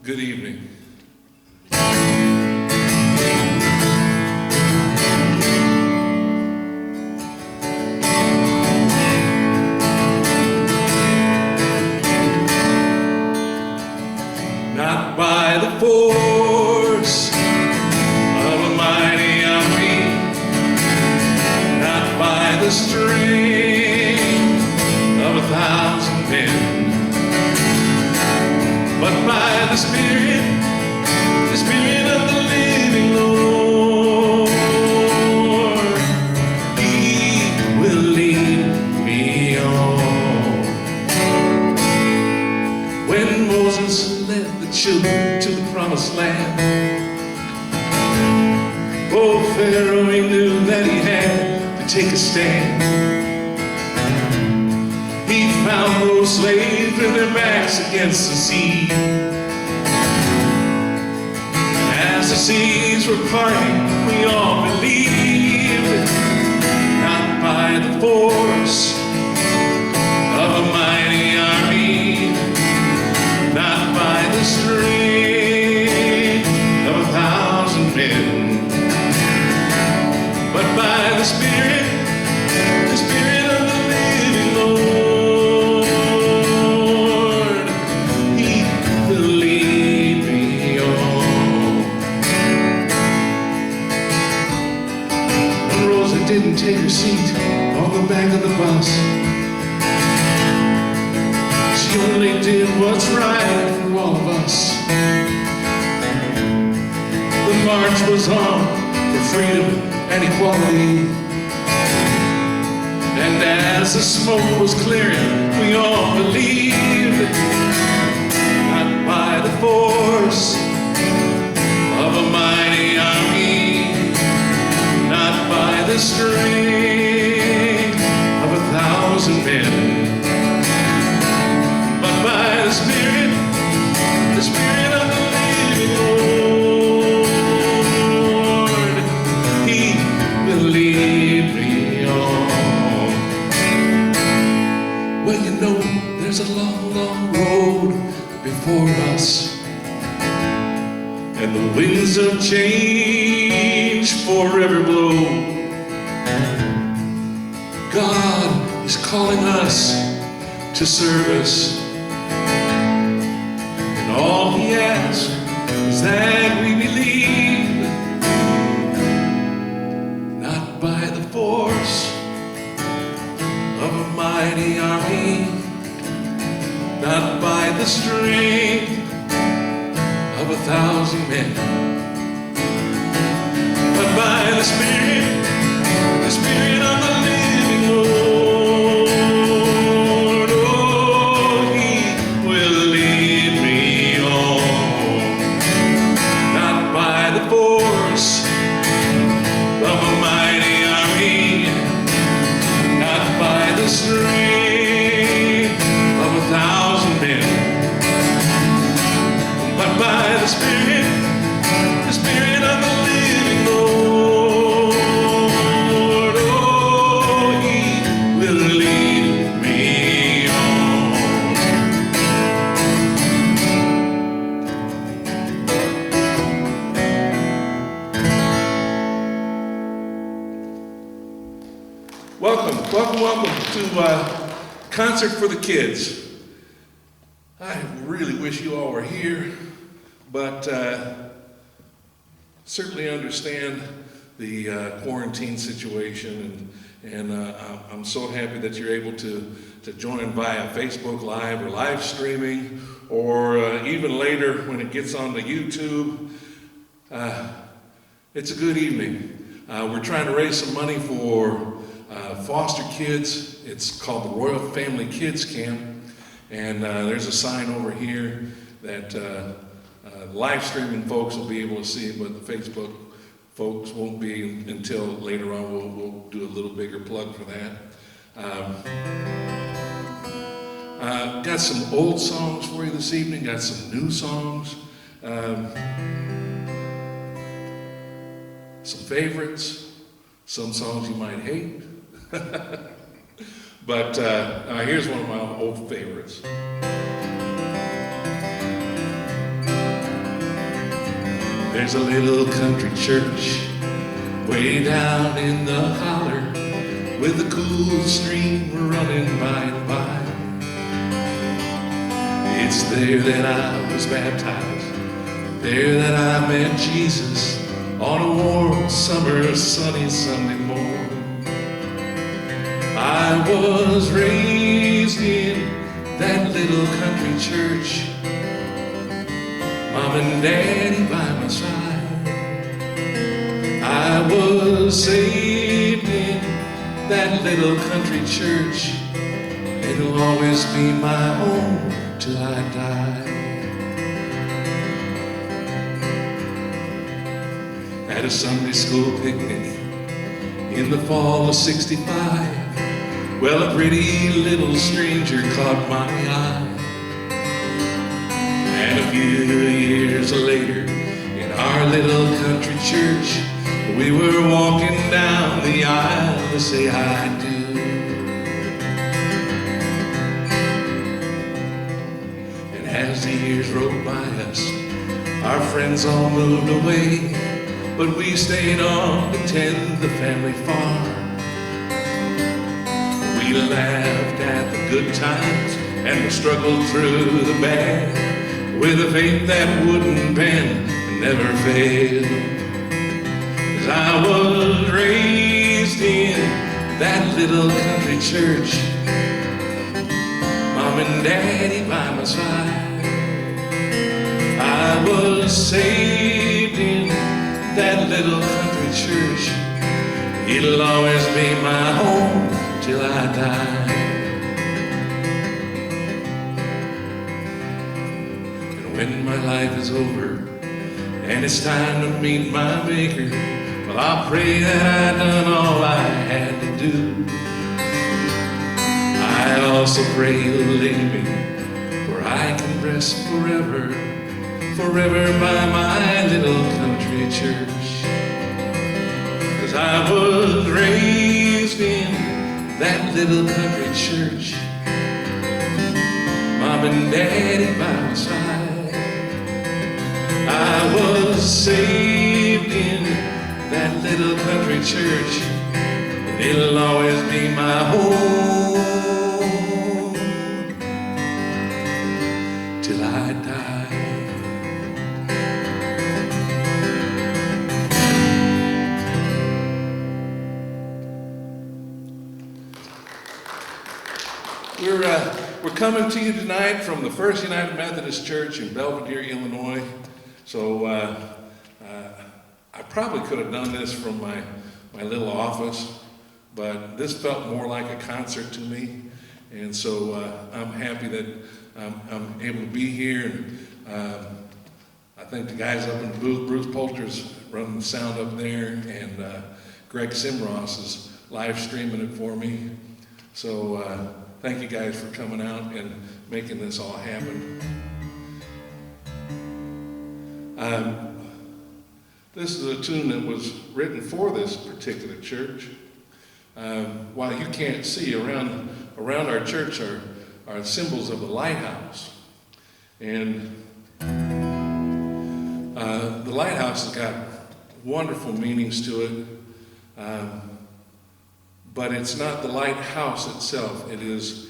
Good evening. Not by the force of a mighty army, not by the strength of 1,000 men, but by the Spirit of the living Lord. He will lead me on. When Moses led the children to the promised land, oh, Pharaoh, he knew that he had to take a stand. He found those slaves with their backs against the sea. As the seas were parting, we all believed, not by the force of a mighty army, not by the strength of 1,000 men, but by the Spirit of the living Lord. He will lead me on. When Rosa didn't take her seat on the back of the bus, she only did what's right for all of us. The march was on for freedom and equality. And as the smoke was clearing, we all believed, not by the force of a mighty army, not by the strength of 1,000 men, but by the Spirit of the living Lord. He will lead me on. Well, you know, there's a long, long road before us, and the winds of change forever blow. God is calling us to service, and all He asks is that we believe, not by the force of a mighty army, not by the strength of 1,000 men, but by the Spirit of the living Lord. Oh, He will lead me on, not by the force of a mighty army, not by the strength of 1,000 men, but by the Spirit of the living Lord. Oh, He will lead me on. Welcome to Concert for the Kids. I really wish you all were here, but certainly understand the quarantine situation, and I'm so happy that you're able to join via Facebook Live or live streaming, or even later when it gets onto YouTube. It's a good evening. We're trying to raise some money for foster kids. It's called the Royal Family Kids Camp, and there's a sign over here that live streaming folks will be able to see, but the Facebook folks won't be until later on. We'll do a little bigger plug for that. Got some old songs for you this evening, got some new songs, some favorites, some songs you might hate. But here's one of my old favorites. There's a little country church way down in the holler, with a cool stream running by and by. It's there that I was baptized, there that I met Jesus on a warm summer sunny Sunday morning. I was raised in that little country church, Mom and Daddy by my side. I was saved in that little country church. It'll always be my home till I die. At a Sunday school picnic in the fall of '65, well, a pretty little stranger caught my eye. And a few years later, in our little country church, we were walking down the aisle to say I do. And as the years rolled by us, our friends all moved away, but we stayed on to tend the family farm. We laughed at the good times and we struggled through the bad, with a faith that wouldn't bend and never fail. 'Cause I was raised in that little country church, Mom and Daddy by my side. I was saved in that little country church. It'll always be my home till I die. And when my life is over and it's time to meet my Maker, well, I pray that I done all I had to do. I also pray He'll lead me where I can rest forever, forever by my little country church. 'Cause I was raised in that little country church, Mom and Daddy by my side. I was saved in that little country church, and it'll always be my home till I die. We're coming to you tonight from the First United Methodist Church in Belvidere, Illinois. So I probably could have done this from my little office, but this felt more like a concert to me. And so I'm happy that I'm able to be here. And I think the guys up in the booth, Bruce Poulter's running the sound up there, and Greg Simross is live streaming it for me. So thank you guys for coming out and making this all happen. This is a tune that was written for this particular church. While you can't see, around our church are symbols of a lighthouse. And the lighthouse has got wonderful meanings to it. But it's not the lighthouse itself. It is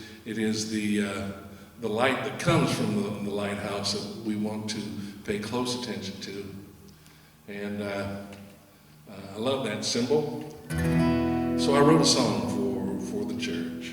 the light that comes from the lighthouse that we want to pay close attention to. And I love that symbol. So I wrote a song for the church.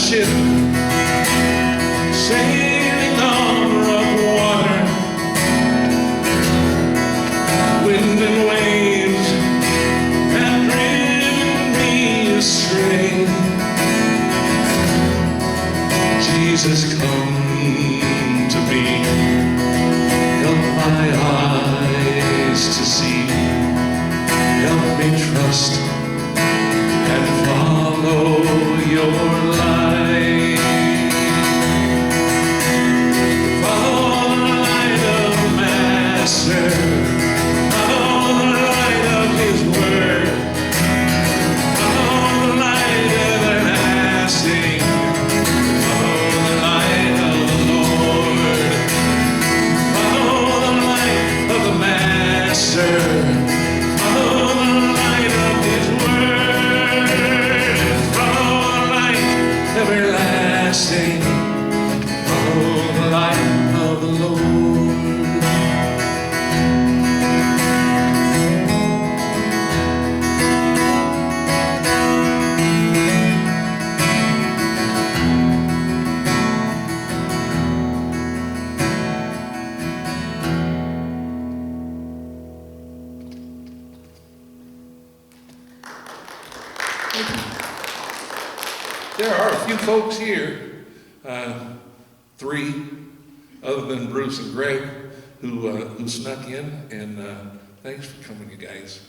ship sailing on rough water. Wind and waves have driven me astray. Jesus, come to me. Help my eyes to see. Help me trust and follow your light. Follow the light of the Master. Follow the light of his word. Follow the light everlasting. Follow the light of the Lord. Follow the light of the Master. Follow the light of his word. Follow the light everlasting. Follow the light of the Lord. There are a few folks here, three, other than Bruce and Greg, who snuck in, and thanks for coming, you guys.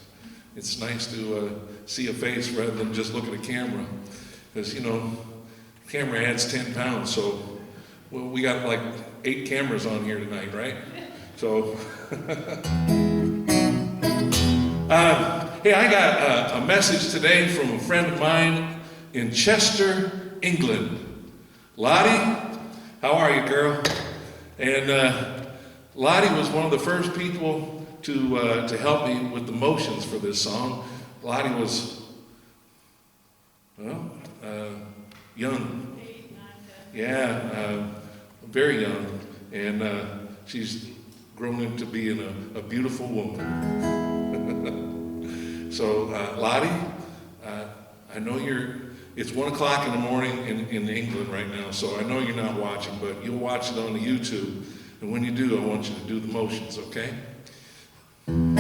It's nice to see a face rather than just look at a camera, because, you know, camera adds 10 pounds, so well, we got like 8 cameras on here tonight, right? So, hey, I got a message today from a friend of mine in Chester, England. Lottie, how are you, girl? And Lottie was one of the first people to help me with the motions for this song. Lottie was, well, young. Yeah, very young. And she's grown into being a beautiful woman. So, Lottie, I know it's 1 o'clock in the morning in England right now, so I know you're not watching, but you'll watch it on the YouTube. And when you do, I want you to do the motions, okay? Come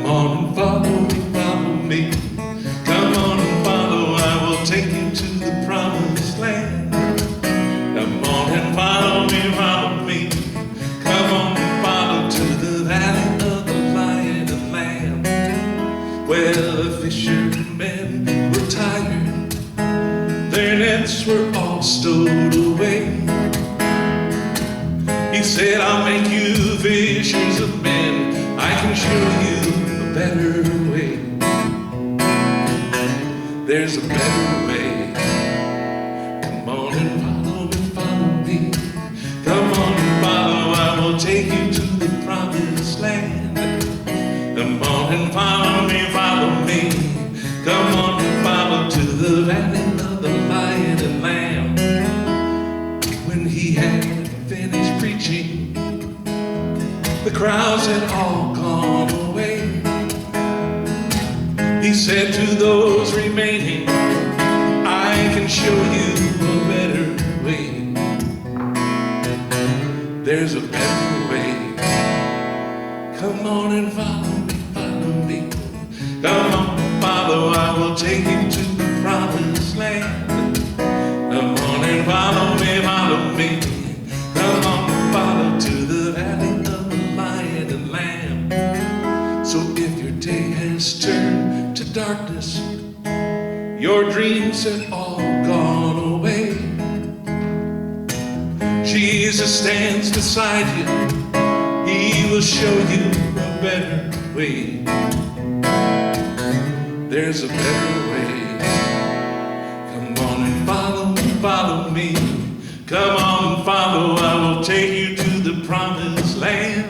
on and follow me, follow me. Come on and follow, I will take you to the promised land. Come on and follow me, follow me. Come on and follow to the valley of the lion and lamb, where the fishermen were tired, their nets were all stowed away. He said, I'll make you fishers of men, I can show you a better way. There's a better way. Come on and follow me, follow me. Come on and follow, I will take you to the promised land. Come on and follow me, follow me. Come on and follow to the valley of the lion and lamb. When he had finished preaching, the crowds had all gone away. He said to those remaining, I can show you a better way. There's a better way. Come on and follow me, follow me. Come on and follow, I will take you to the promised land. Come on and follow me, follow me. Come on and follow to the valley of the lion and lamb. So if your day has turned to darkness, your dreams have all gone away, Jesus stands beside you, he will show you a better way. There's a better way. Come on and follow me, follow me. Come on and follow, I will take you to the promised land.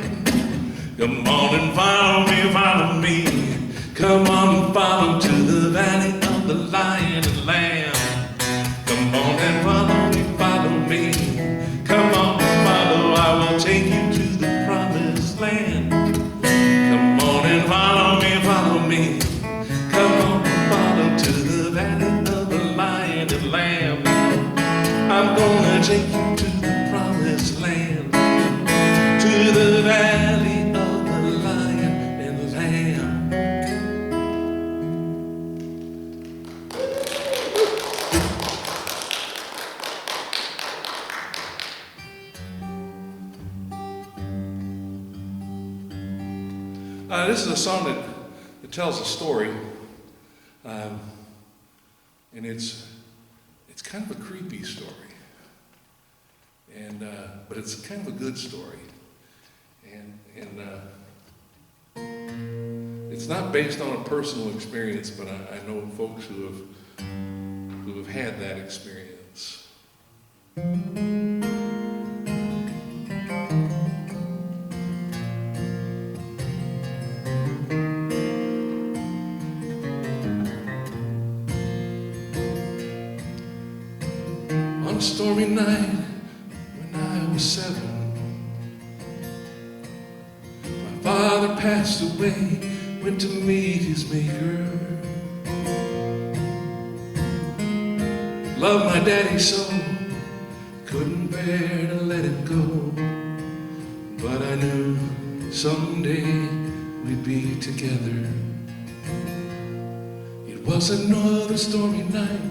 Come on and follow me, follow me. Come on and follow to the valley of the lion and lamb. Come on and follow me, follow me. Come on and follow, I will take you to the promised land. Come on and follow. I'm gonna take you to the promised land, to the valley of the lion and the lamb. This is a song that tells a story, and it's kind of a creepy story, and but it's kind of a good story, and it's not based on a personal experience, but I know folks who have had that experience. On a stormy night when I was 7, my father passed away, went to meet his maker. Loved my daddy so, couldn't bear to let him go. But I knew someday we'd be together. It was another stormy night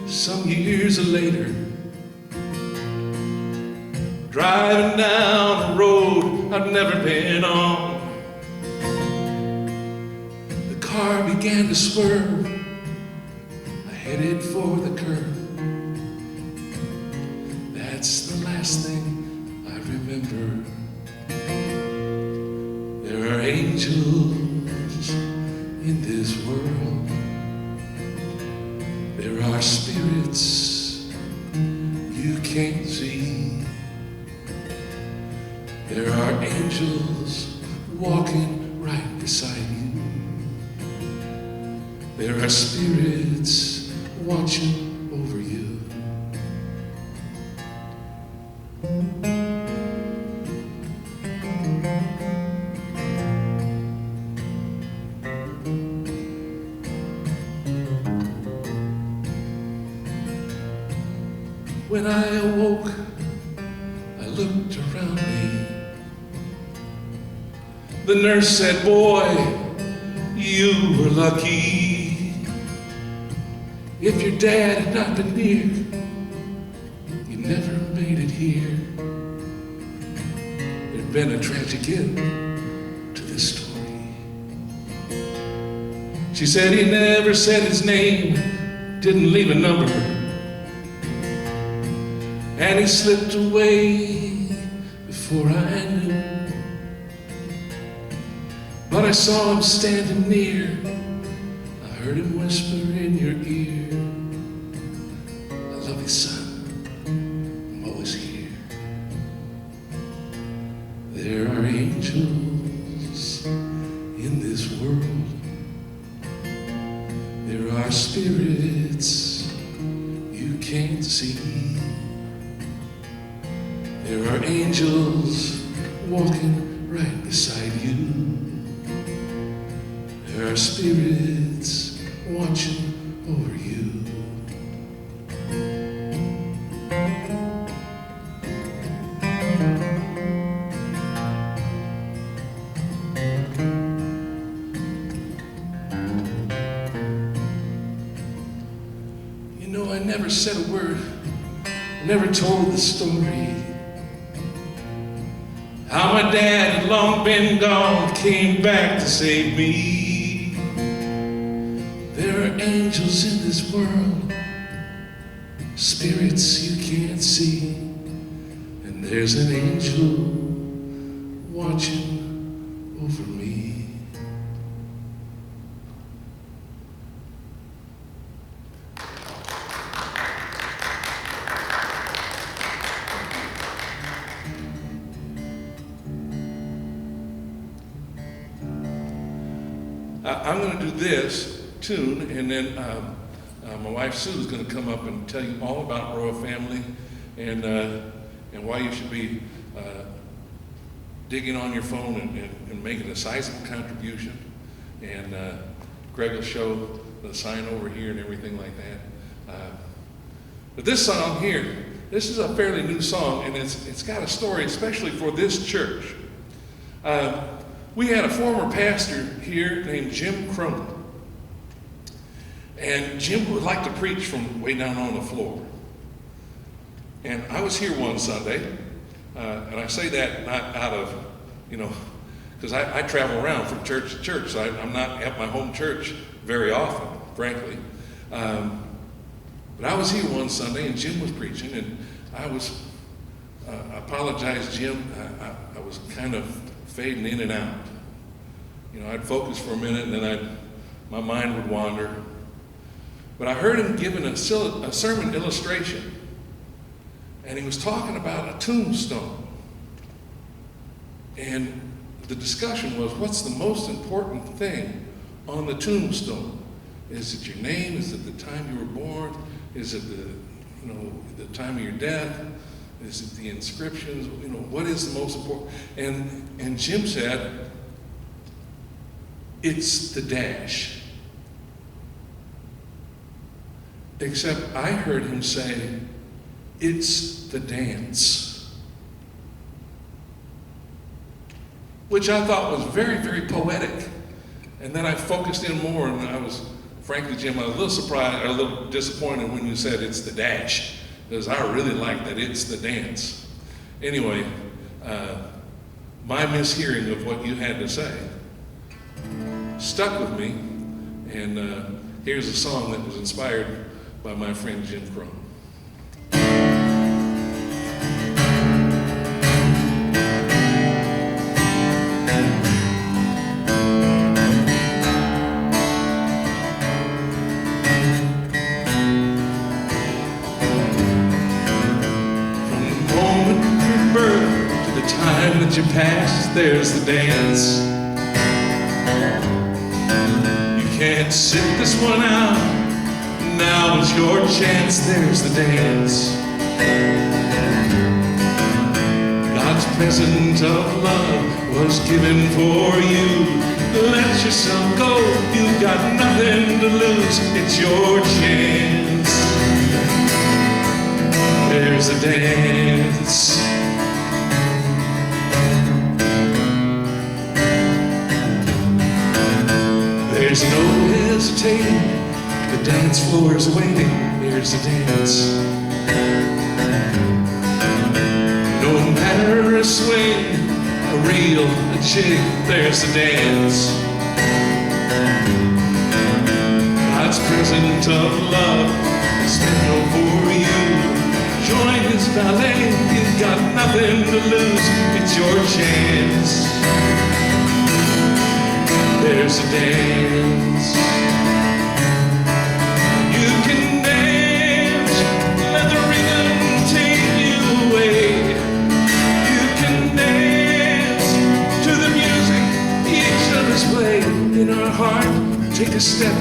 some years later, driving down a road I'd never been on. The car began to swerve, I headed for the curb. That's the last thing I remember. There are angels in this world. There are spirits you can't see. There are angels walking right beside you. There are spirits watching over you. When I awoke, I looked around me. The nurse said, "Boy, you were lucky. If your dad had not been near, you never made it here." There'd been a tragic end to this story. She said he never said his name, didn't leave a number, and he slipped away before I knew. But I saw him standing near, I heard him whisper in your ear, "I love you, son, I'm always here." There are angels in this world. There are spirits you can't see. There are angels walking right beside you. There are spirits watching over you. You know, I never said a word, never told the story. How my dad had long been gone, came back to save me. There are angels in this world, spirits you can't see, and there's an angel watching over me. I'm going to do this tune, and then my wife Sue is going to come up and tell you all about Royal Family and why you should be digging on your phone and making a sizable contribution. And Greg will show the sign over here and everything like that. But this song here, this is a fairly new song, and it's got a story, especially for this church. We had a former pastor here named Jim Crump. And Jim would like to preach from way down on the floor. And I was here one Sunday, and I say that not out of, because I travel around from church to church, so I'm not at my home church very often, frankly. But I was here one Sunday, and Jim was preaching, and I apologize, Jim, I was kind of fading in and out. I'd focus for a minute, and then my mind would wander. But I heard him giving a sermon illustration, and he was talking about a tombstone. And the discussion was, what's the most important thing on the tombstone? Is it your name? Is it the time you were born? Is it the time of your death? Is it the inscriptions? What is the most important? And Jim said, it's the dash. Except I heard him say, it's the dance. Which I thought was very, very poetic. And then I focused in more, and I was, frankly, Jim, I was a little surprised, or a little disappointed when you said it's the dash, because I really like that it's the dance. Anyway, my mishearing of what you had to say stuck with me, and here's a song that was inspired by my friend Jim Crump. From the moment of your birth to the time that you pass, there's the dance. You can't sit this one out. Now is your chance, there's the dance. God's present of love was given for you. Let yourself go, you've got nothing to lose. It's your chance. There's a dance. There's no hesitating. The dance floor is waiting, there's a dance. No matter a swing, a reel, a jig, there's a dance. God's present of love is special for you. Join his ballet, you've got nothing to lose, it's your chance. There's a dance. In our heart, take a step,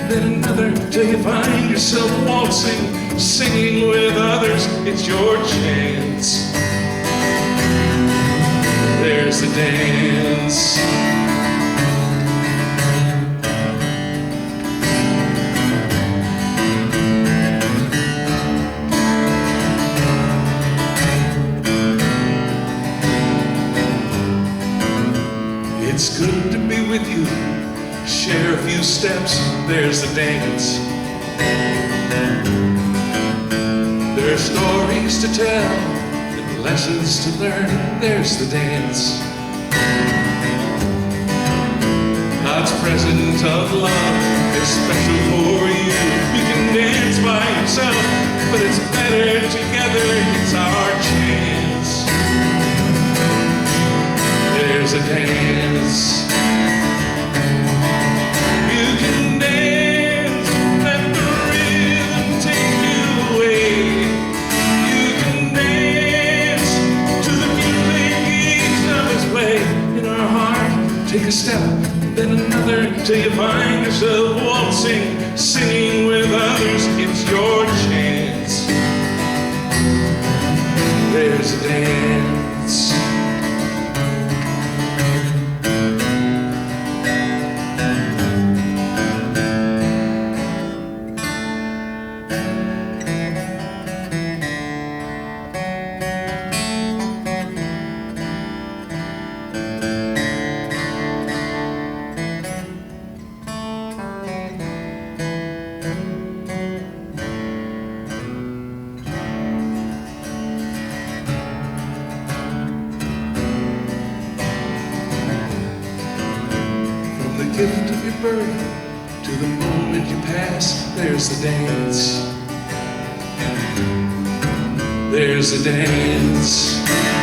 then another, till you find yourself waltzing, singing with others. It's your chance. There's the dance. It's good to be with you. Share a few steps, there's the dance. There are stories to tell and lessons to learn, there's the dance. God's present of love is special for you. You can dance by yourself, but it's better together, it's our chance. There's a dance. Take a step, then another, till you find yourself waltzing, singing with others. It's your chance. There's a dance. gift of your birth to the moment you pass. There's the dance. There's a dance.